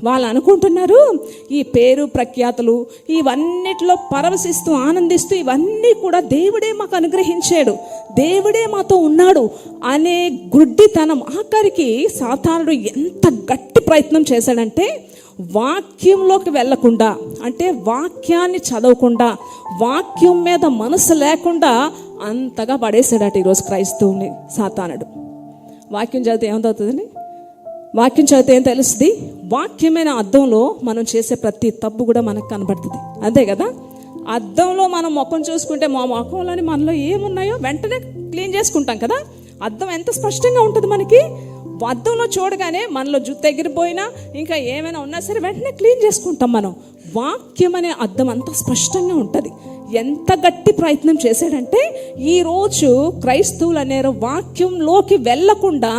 వాళ్ళు అనుకుంటున్నారు ఈ పేరు ప్రఖ్యాతులు ఇవన్నిటిలో పరవశిస్తూ ఆనందిస్తూ ఇవన్నీ కూడా దేవుడే మాకు అనుగ్రహించాడు, దేవుడే మాతో ఉన్నాడు అనే గుడ్డితనం. ఆఖరికి సాతానుడు ఎంత గట్టి ప్రయత్నం చేశాడంటే వాక్యంలోకి వెళ్ళకుండా, అంటే వాక్యాన్ని చదవకుండా, వాక్యం మీద మనసు లేకుండా అంతగా పడేసాడట ఈరోజు క్రైస్తవుని సాతానుడు. వాక్యం చదివితే ఏమవుతుందండి? వాక్యం చదివితే ఏం తెలుస్తుంది? వాక్యమైన అద్దంలో మనం చేసే ప్రతి తప్పు కూడా మనకు కనబడుతుంది, అంతే కదా. అద్దంలో మనం ముఖం చూసుకుంటే మా ముఖంలోని మనలో ఏమున్నాయో వెంటనే క్లీన్ చేసుకుంటాం కదా. అద్దం ఎంత స్పష్టంగా ఉంటుంది మనకి. అద్దంలో చూడగానే మనలో జుట్టు ఎగిరిపోయినా ఇంకా ఏమైనా ఉన్నా సరే వెంటనే క్లీన్ చేసుకుంటాం మనం. వాక్యం అనే అద్దం అంత స్పష్టంగా ఉంటుంది. ఎంత గట్టి ప్రయత్నం చేశాడంటే ఈరోజు క్రైస్తవులు అనేరు వాక్యంలోకి వెళ్ళకుండా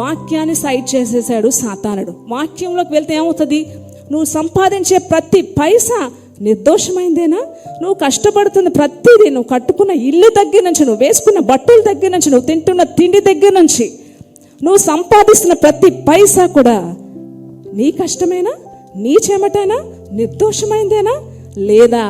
వాక్యాన్ని సైడ్ చేసేసాడు సాతానుడు. వాక్యంలోకి వెళ్తే ఏమవుతుంది? నువ్వు సంపాదించే ప్రతి పైసా నిర్దోషమైందేనా? నువ్వు కష్టపడుతున్న ప్రతిదీ, నువ్వు కట్టుకున్న ఇల్లు దగ్గర నుంచి, నువ్వు వేసుకున్న బట్టల దగ్గర నుంచి, నువ్వు తింటున్న తిండి దగ్గర నుంచి, నువ్వు సంపాదిస్తున్న ప్రతి పైసా కూడా నీ కష్టమేనా? నీ చెమటేనా? నిర్దోషమైందేనా? లేదా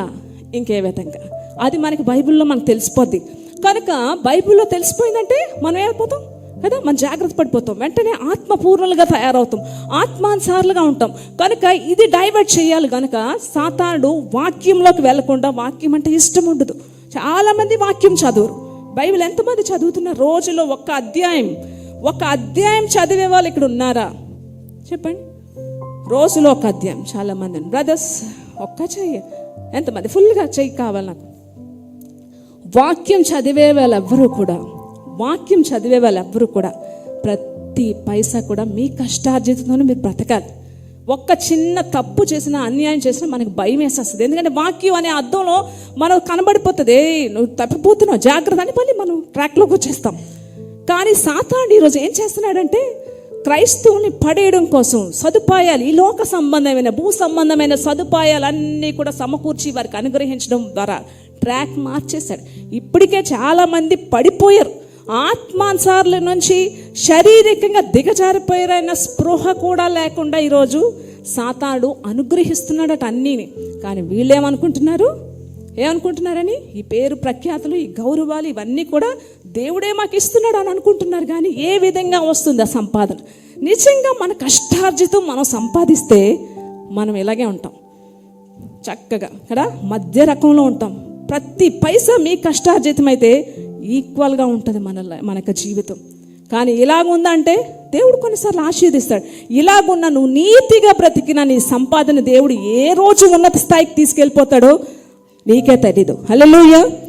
ఇంకే విధంగా? అది మనకి బైబిల్లో మనకు తెలిసిపోద్ది. కనుక బైబిల్లో తెలిసిపోయిందంటే మనం ఏమైపోతాం కదా, మనం జాగ్రత్త పడిపోతాం, వెంటనే ఆత్మపూర్ణలుగా తయారవుతాం, ఆత్మానుసారులుగా ఉంటాం. కనుక ఇది డైవర్ట్ చేయాలి. కనుక సాతానుడు వాక్యంలోకి వెళ్లకుండా, వాక్యం అంటే ఇష్టం ఉండదు. చాలామంది వాక్యం చదువురు. బైబిల్ ఎంతమంది చదువుతున్నారు? రోజులో ఒక అధ్యాయం చదివే వాళ్ళు ఇక్కడ ఉన్నారా చెప్పండి? రోజులో ఒక అధ్యాయం. చాలామంది బ్రదర్స్ ఒక్క చెయ్యి, ఎంతమంది? ఫుల్గా చెయ్యి కావాలి నాకు. వాక్యం చదివే వాళ్ళెవ్వరూ కూడా ప్రతి పైసా కూడా మీ కష్టార్జితంతోనే మీరు బ్రతకాలి. ఒక్క చిన్న తప్పు చేసినా, అన్యాయం చేసినా మనకు భయం వేసేస్తుంది. ఎందుకంటే వాక్యం అనే అర్థంలో మనం కనబడిపోతుంది, నువ్వు తప్పిపోతున్నావు జాగ్రత్త అని, మళ్ళీ మనం ట్రాక్లోకి వచ్చేస్తాం. కానీ సాతానుడు ఈరోజు ఏం చేస్తున్నాడంటే క్రైస్తవుని పడేయడం కోసం సదుపాయాలు, ఈ లోక సంబంధమైన భూ సంబంధమైన సదుపాయాలన్నీ కూడా సమకూర్చి వారికి అనుగ్రహించడం ద్వారా ట్రాక్ మార్చేశాడు. ఇప్పటికే చాలామంది పడిపోయారు. ఆత్మానుసారుల నుంచి శారీరకంగా దిగజారిపోయారైన స్పృహ కూడా లేకుండా ఈరోజు సాతానుడు అనుగ్రహిస్తున్నాడట అన్నీని. కానీ ఏమనుకుంటున్నారని? ఈ పేరు ప్రఖ్యాతులు, ఈ గౌరవాలు ఇవన్నీ కూడా దేవుడే మాకు ఇస్తున్నాడు అని అనుకుంటున్నారు. కానీ ఏ విధంగా వస్తుంది ఆ సంపాదన? నిజంగా మన కష్టార్జితం మనం సంపాదిస్తే మనం ఇలాగే ఉంటాం, చక్కగా కదా మధ్య రకంలో ఉంటాం. ప్రతి పైసా మీ కష్టార్జితం అయితే ఈక్వల్గా ఉంటుంది మనకు జీవితం. కానీ ఇలాగుందంటే దేవుడు కొన్నిసార్లు ఆశీర్దిస్తాడు. ఇలాగున్న నువ్వు నీతిగా బ్రతికిన నీ సంపాదన దేవుడు ఏ రోజు ఉన్నత స్థాయికి తీసుకెళ్ళిపోతాడో నీకే తెలీదు. హల్లెలూయా.